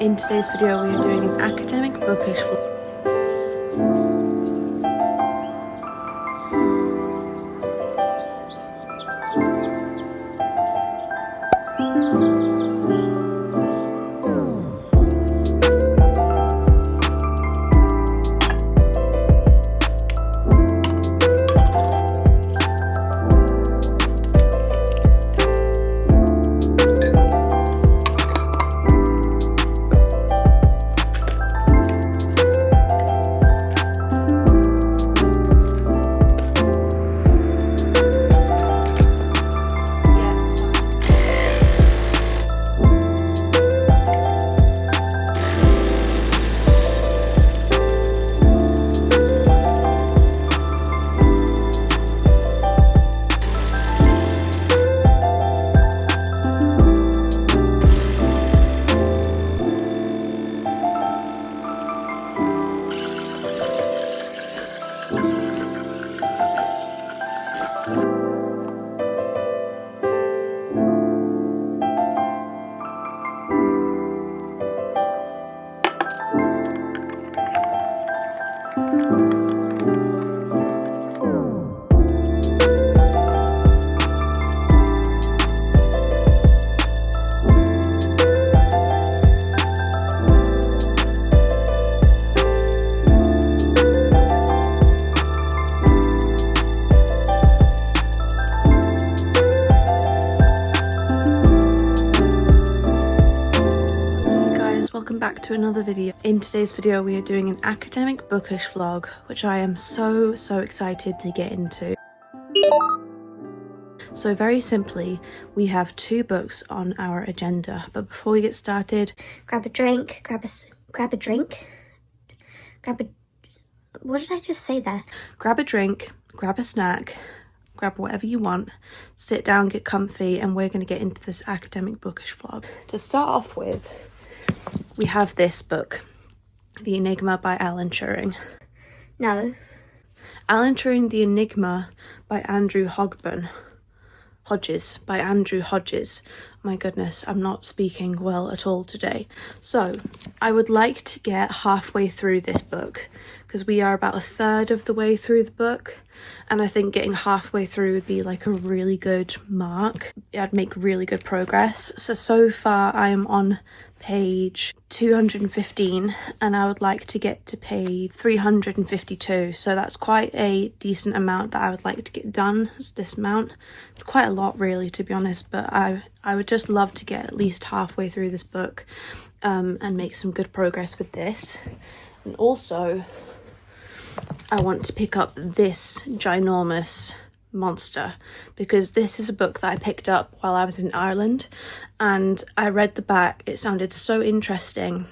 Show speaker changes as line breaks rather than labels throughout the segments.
In today's video we are doing an academic bookish vlog. Welcome back to another video. In today's video we are doing an academic bookish vlog, which I am so excited to get into. So very simply, we have two books on our agenda, but before we get started,
grab a drink, grab a drink, what did I just say there?
Grab a drink, grab a snack, grab whatever you want, sit down, get comfy, and we're going to get into this academic bookish vlog. To start off with, we have this book, The Enigma by Alan Turing.
No.
Alan Turing, The Enigma by Andrew Hodges. My goodness, I'm not speaking well at all today. So I would like to get halfway through this book because we are about a third of the way through the book, and I think getting halfway through would be like a really good mark. I'd make really good progress. So far I am on page 215 and I would like to get to page 352, so that's quite a decent amount that I would like to get done. This amount, it's quite a lot really, to be honest, but I would just love to get at least halfway through this book and make some good progress with this. And also I want to pick up this ginormous monster because this is a book that I picked up while I was in Ireland, and I read the back. It sounded so interesting.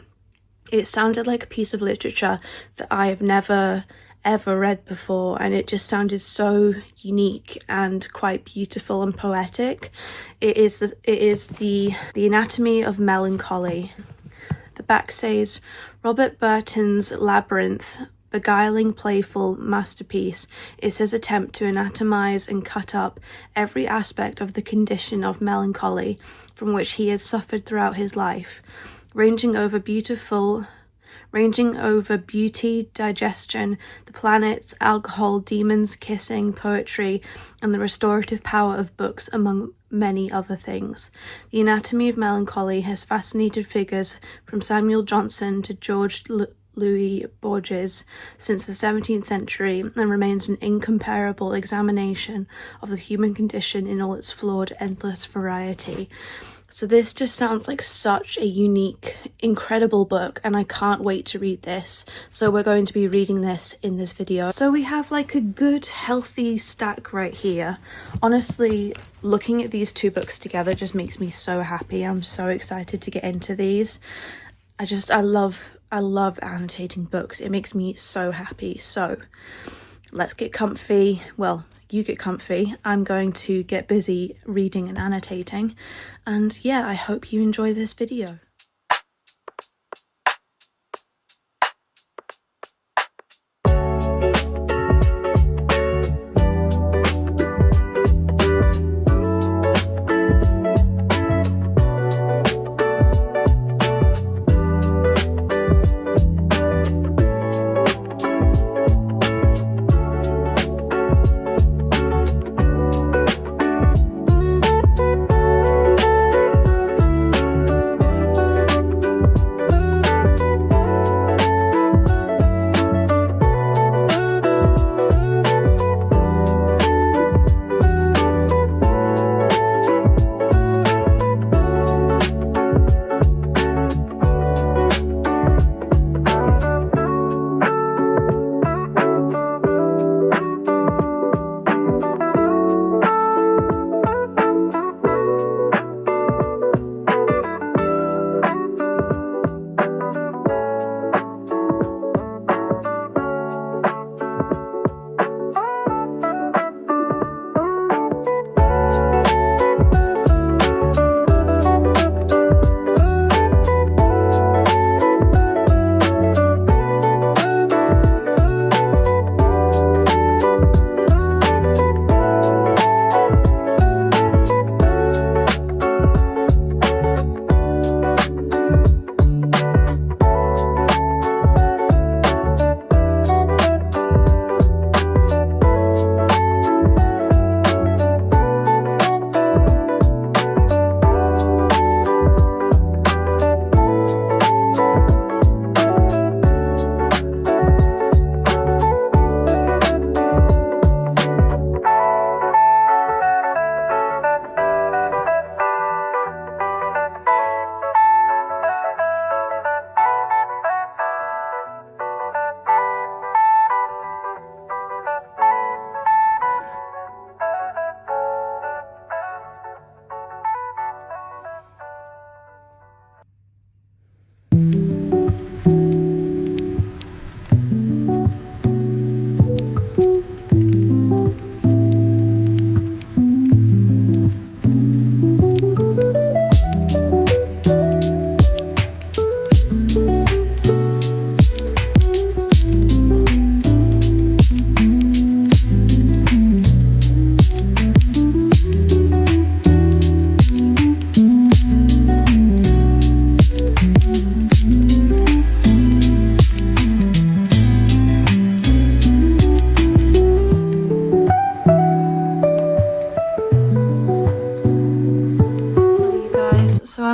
It sounded like a piece of literature that I have never ever read before, and it just sounded so unique and quite beautiful and poetic. It is the Anatomy of Melancholy. The back says, Robert Burton's Labyrinth, beguiling, playful masterpiece, is his attempt to anatomize and cut up every aspect of the condition of melancholy from which he has suffered throughout his life, ranging over beauty, digestion, the planets, alcohol, demons, kissing, poetry, and the restorative power of books, among many other things. The Anatomy of Melancholy has fascinated figures from Samuel Johnson to George Louis Borges since the 17th century, and remains an incomparable examination of the human condition in all its flawed, endless variety. So this just sounds like such a unique, incredible book, and I can't wait to read this. So we're going to be reading this in this video. So we have like a good, healthy stack right here. Honestly, looking at these two books together just makes me so happy. I'm so excited to get into these. I love annotating books. It makes me so happy. So let's get comfy. Well, you get comfy. I'm going to get busy reading and annotating. And yeah, I hope you enjoy this video.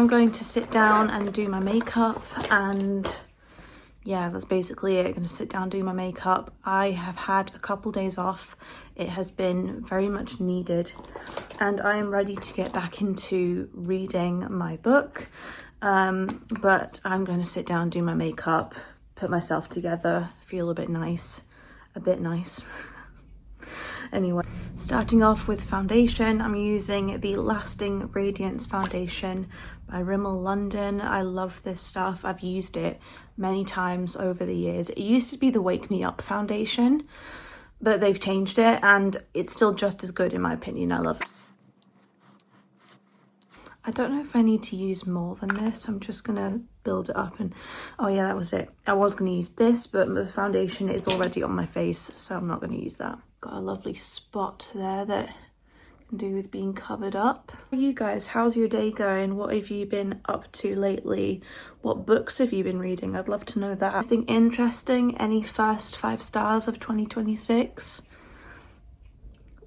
I'm going to sit down and do my makeup, and yeah, that's basically it. I'm going to sit down, do my makeup. I have had a couple days off. It has been very much needed, and I am ready to get back into reading my book. But I'm going to sit down, do my makeup, put myself together, feel a bit nice. Anyway, starting off with foundation, I'm using the Lasting Radiance foundation by Rimmel London. I love this stuff. I've used it many times over the years. It used to be the Wake Me Up foundation, but they've changed it and it's still just as good in my opinion. I love it. I don't know if I need to use more than this. I'm just gonna build it up and, oh yeah, that was it. I was gonna use this, but the foundation is already on my face, so I'm not gonna use that. Got a lovely spot there that can do with being covered up. You guys, how's your day going? What have you been up to lately? What books have you been reading? I'd love to know that. Anything interesting? Any first 5 stars of 2026?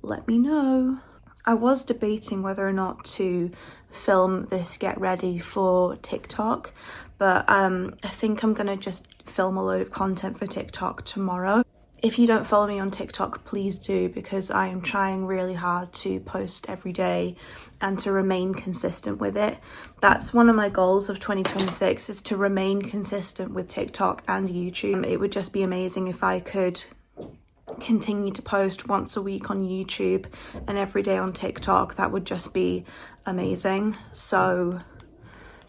Let me know. I was debating whether or not to film this get ready for TikTok, but I think I'm gonna just film a load of content for TikTok tomorrow. If you don't follow me on TikTok, please do, because I am trying really hard to post every day and to remain consistent with it. That's one of my goals of 2026, is to remain consistent with TikTok and YouTube. It would just be amazing if I could continue to post once a week on YouTube and every day on TikTok. That would just be amazing. So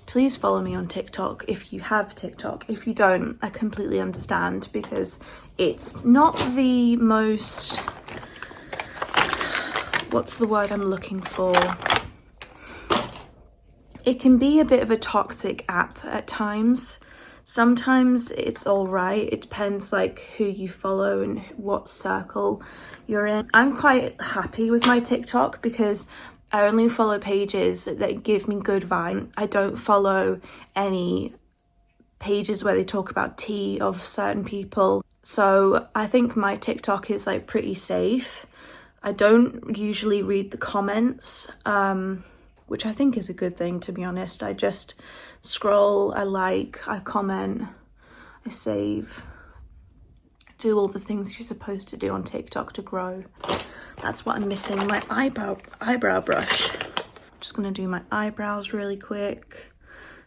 please follow me on TikTok if you have TikTok. If you don't, I completely understand, because it's not the most, what's the word I'm looking for? It can be a bit of a toxic app at times. Sometimes it's all right. It depends like who you follow and what circle you're in. I'm quite happy with my TikTok because I only follow pages that give me good vibe. I don't follow any pages where they talk about tea of certain people. So I think my TikTok is like pretty safe. I don't usually read the comments, which I think is a good thing, to be honest. I just scroll, I like, I comment, I save, do all the things you're supposed to do on TikTok to grow. That's what I'm missing, my eyebrow brush. I'm just gonna do my eyebrows really quick.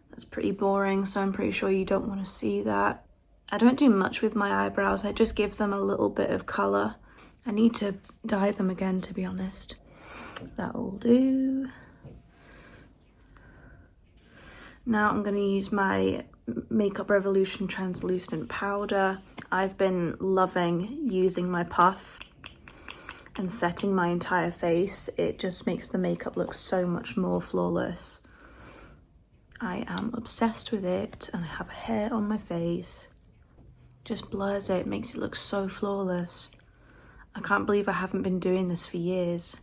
That's pretty boring, so I'm pretty sure you don't want to see that. I don't do much with my eyebrows, I just give them a little bit of colour. I need to dye them again, to be honest. That'll do. Now I'm going to use my Makeup Revolution translucent powder. I've been loving using my puff and setting my entire face. It just makes the makeup look so much more flawless. I am obsessed with it, and I have a hair on my face. Just blurs it, makes it look so flawless. I can't believe I haven't been doing this for years.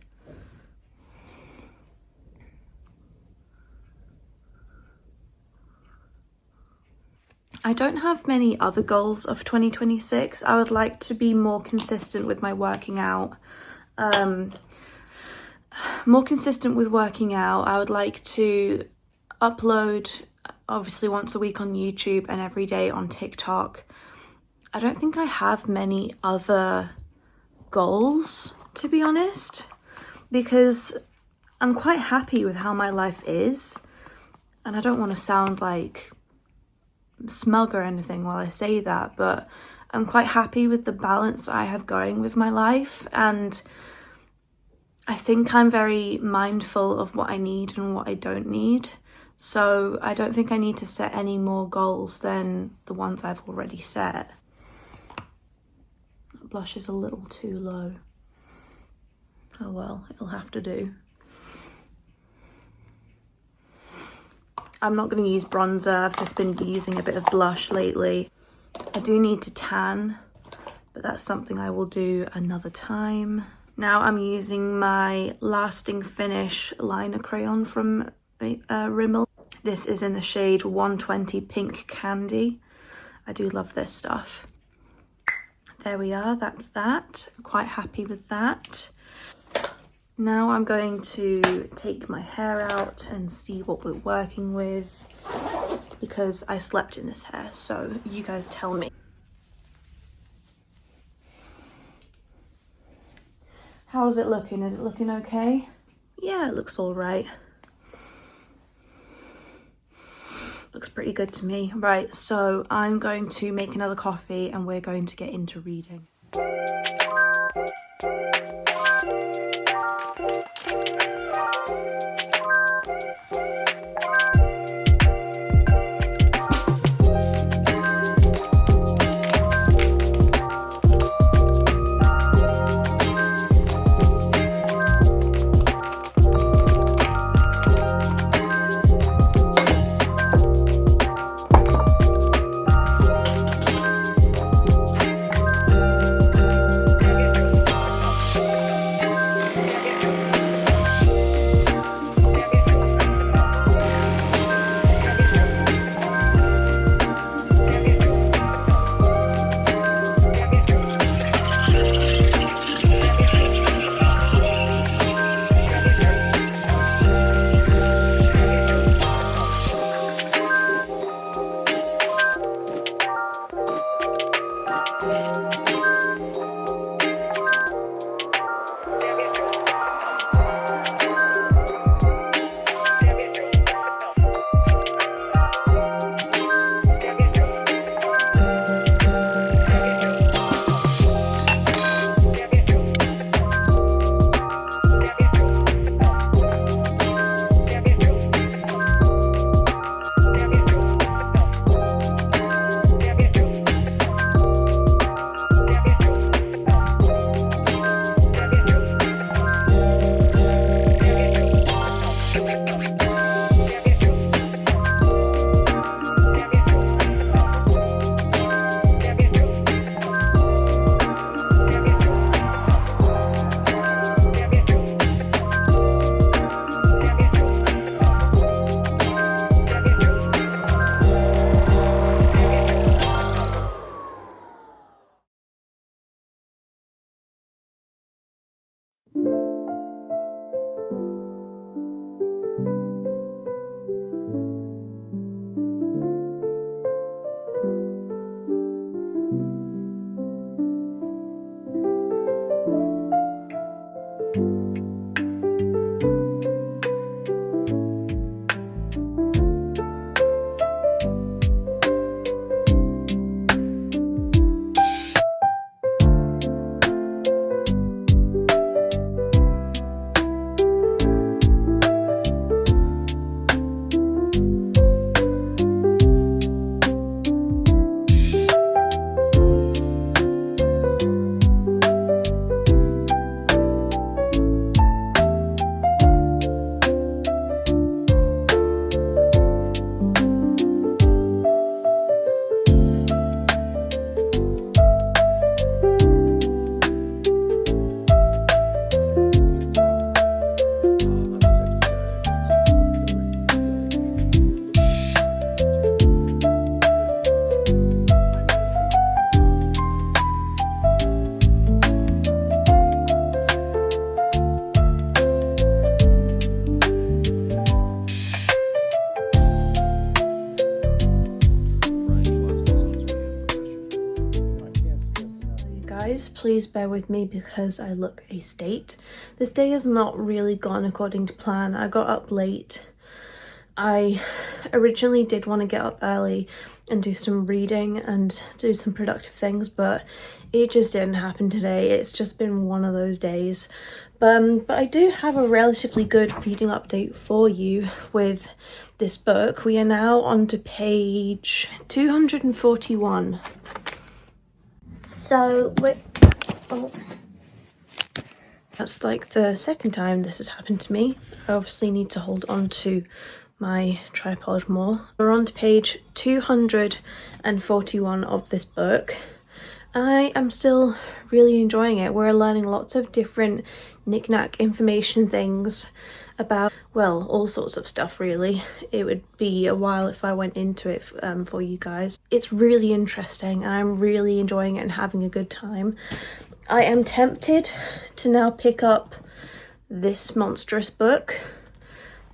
I don't have many other goals of 2026. I would like to be more consistent with my working out. I would like to upload obviously once a week on YouTube and every day on TikTok. I don't think I have many other goals, to be honest, because I'm quite happy with how my life is, and I don't want to sound like smug or anything while I say that, but I'm quite happy with the balance I have going with my life, and I think I'm very mindful of what I need and what I don't need. So I don't think I need to set any more goals than the ones I've already set. That blush is a little too low. Oh well, it'll have to do. I'm not going to use bronzer, I've just been using a bit of blush lately. I do need to tan, but that's something I will do another time. Now I'm using my Lasting Finish liner crayon from Rimmel. This is in the shade 120 Pink Candy. I do love this stuff. There we are, that's that. Quite happy with that. Now I'm going to take my hair out and see what we're working with, because I slept in this hair, so you guys tell me. How's it looking? Is it looking okay? Yeah, it looks all right. Looks pretty good to me. Right, so I'm going to make another coffee and we're going to get into reading. Please bear with me because I look a state. This day has not really gone according to plan. I got up late. I originally did want to get up early and do some reading and do some productive things, but it just didn't happen today. It's just been one of those days. But I do have a relatively good reading update for you with this book. We are now on to page 241.
So we're... Oh.
That's like the second time this has happened to me. I obviously need to hold on to my tripod more. We're on to page 241 of this book. I am still really enjoying it. We're learning lots of different knick-knack information things about, well, all sorts of stuff really. It would be a while if I went into it for you guys. It's really interesting and I'm really enjoying it and having a good time. I am tempted to now pick up this monstrous book,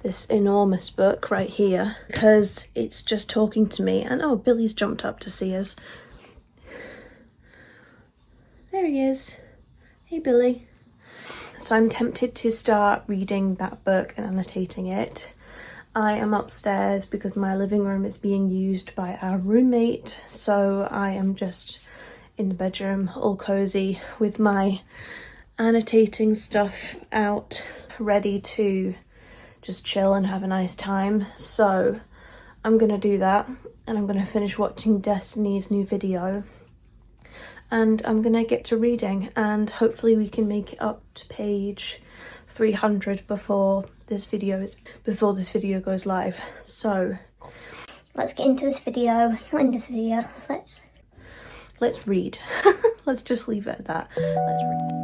this enormous book right here, because it's just talking to me. And oh, Billy's jumped up to see us. There he is. Hey, Billy. So I'm tempted to start reading that book and annotating it. I am upstairs because my living room is being used by our roommate, so I am just in the bedroom all cozy with my annotating stuff out, ready to just chill and have a nice time. So I'm gonna do that, and I'm gonna finish watching Destiny's new video, and I'm gonna get to reading, and hopefully we can make it up to page 300 before this video goes live. So
let's get into this video. Not in this video.
Let's read. Let's just leave it at that. Let's read.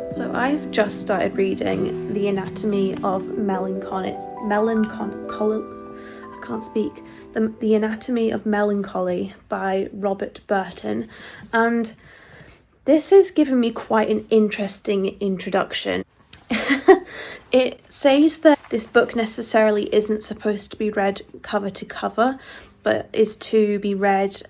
So I've just started reading The Anatomy of Melancholy. I can't speak. The Anatomy of Melancholy by Robert Burton, and this has given me quite an interesting introduction. It says that this book necessarily isn't supposed to be read cover to cover, but is to be read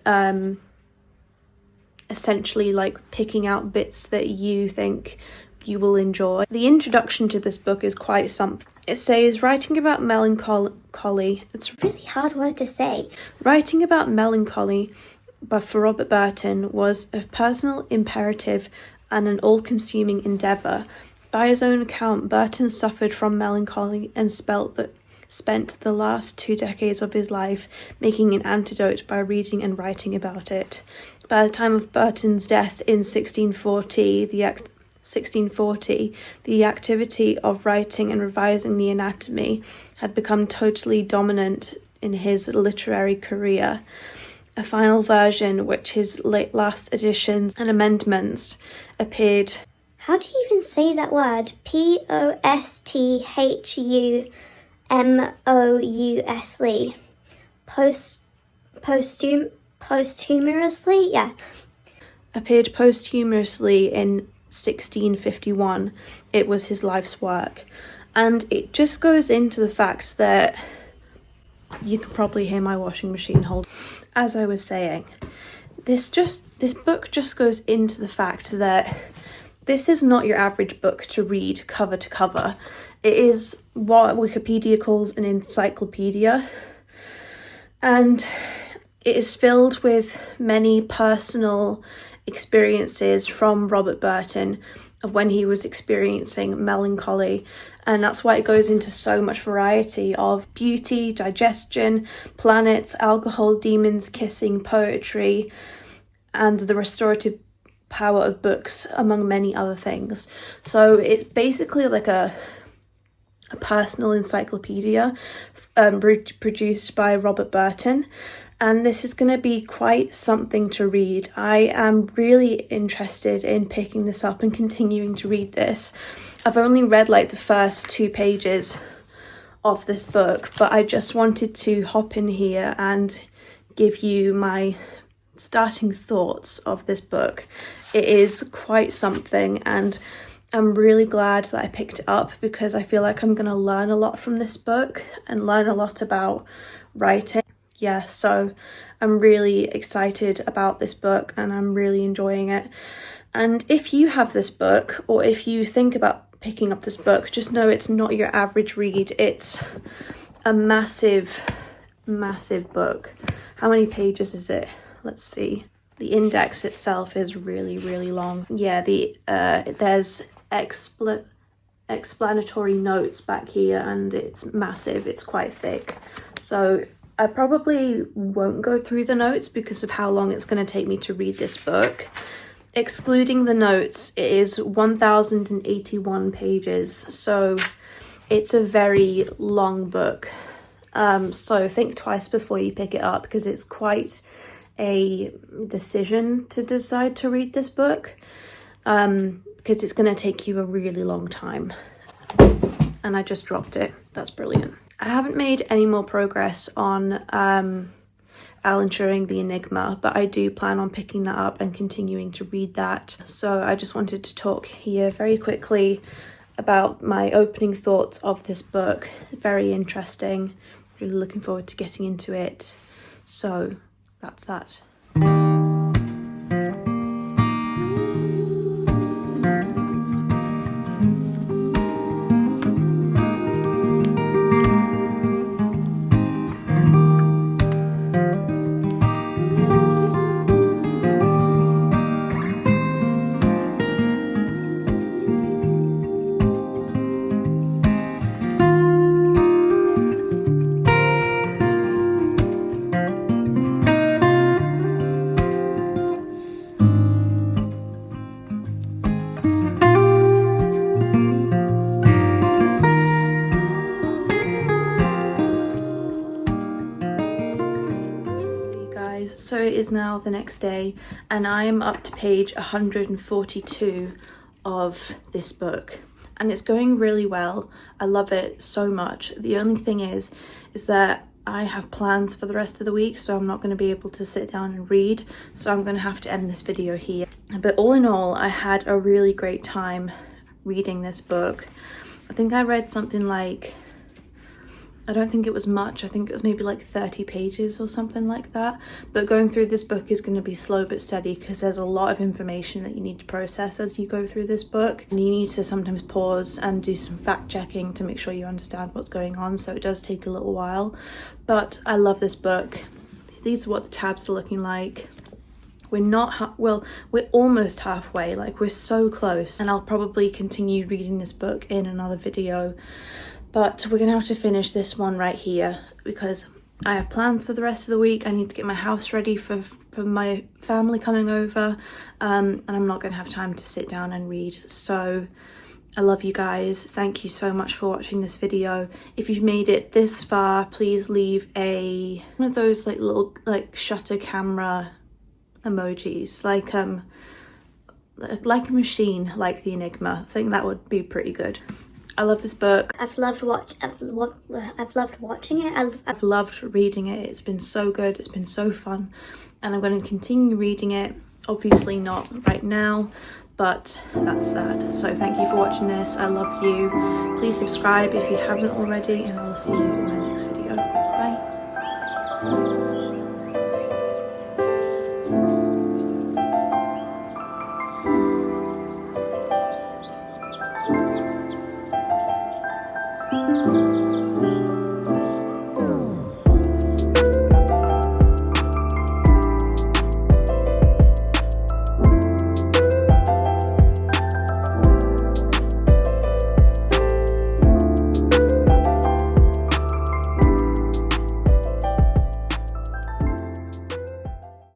essentially like picking out bits that you think you will enjoy. The introduction to this book is quite something. It says, writing about melancholy, it's
a really hard word to say.
Writing about melancholy for Robert Burton was a personal imperative and an all-consuming endeavour. By his own account, Burton suffered from melancholy and spent the last 2 decades of his life making an antidote by reading and writing about it. By the time of Burton's death in 1640, the activity of writing and revising the anatomy had become totally dominant in his literary career. A final version, which his last additions and amendments appeared.
How do you even say that word? posthumously. Posthumously? Yeah.
Appeared posthumously in 1651. It was his life's work, and it just goes into the fact that you can probably hear my washing machine hold. As I was saying, this book just goes into the fact that this is not your average book to read cover to cover. It is what Wikipedia calls an encyclopedia, and it is filled with many personal experiences from Robert Burton of when he was experiencing melancholy, and that's why it goes into so much variety of beauty, digestion, planets, alcohol, demons, kissing, poetry, and the restorative power of books, among many other things. So it's basically like a personal encyclopedia produced by Robert Burton, and this is going to be quite something to read. I am really interested in picking this up and continuing to read this. I've only read like the first 2 pages of this book, but I just wanted to hop in here and give you my starting thoughts of this book. It is quite something, and I'm really glad that I picked it up because I feel like I'm going to learn a lot from this book and learn a lot about writing. Yeah, so I'm really excited about this book and I'm really enjoying it. And if you have this book, or if you think about picking up this book, just know it's not your average read. It's a massive, massive book. How many pages is it? Let's see. The index itself is really, really long. Yeah, there's explanatory notes back here, and it's massive. It's quite thick. So I probably won't go through the notes because of how long it's going to take me to read this book. Excluding the notes, it is 1,081 pages. So it's a very long book. So think twice before you pick it up because it's quite a decision to decide to read this book, because it's going to take you a really long time. And I just dropped it. That's brilliant. I haven't made any more progress on Alan Turing, The Enigma, but I do plan on picking that up and continuing to read that. So I just wanted to talk here very quickly about my opening thoughts of this book. Very interesting. Really looking forward to getting into it. So that's that. So it is now the next day and I am up to page 142 of this book and it's going really well. I love it so much. The only thing is that I have plans for the rest of the week, so I'm not going to be able to sit down and read, so I'm going to have to end this video here. But all in all, I had a really great time reading this book. I think I read something like, I don't think it was much, I think it was maybe like 30 pages or something like that. But going through this book is going to be slow but steady because there's a lot of information that you need to process as you go through this book. And you need to sometimes pause and do some fact checking to make sure you understand what's going on, so it does take a little while. But I love this book. These are what the tabs are looking like. We're not, we're almost halfway, like we're so close. And I'll probably continue reading this book in another video. But we're going to have to finish this one right here because I have plans for the rest of the week. I need to get my house ready for my family coming over, and I'm not going to have time to sit down and read. So I love you guys. Thank you so much for watching this video. If you've made it this far, please leave one of those like little like shutter camera emojis, like a machine like the Enigma. I think that would be pretty good. I love this book.
I've loved watching it.
I've loved reading it. It's been so good. It's been so fun. And I'm going to continue reading it. Obviously not right now, but that's that. So thank you for watching this. I love you. Please subscribe if you haven't already, and I will see you in my next video. Bye.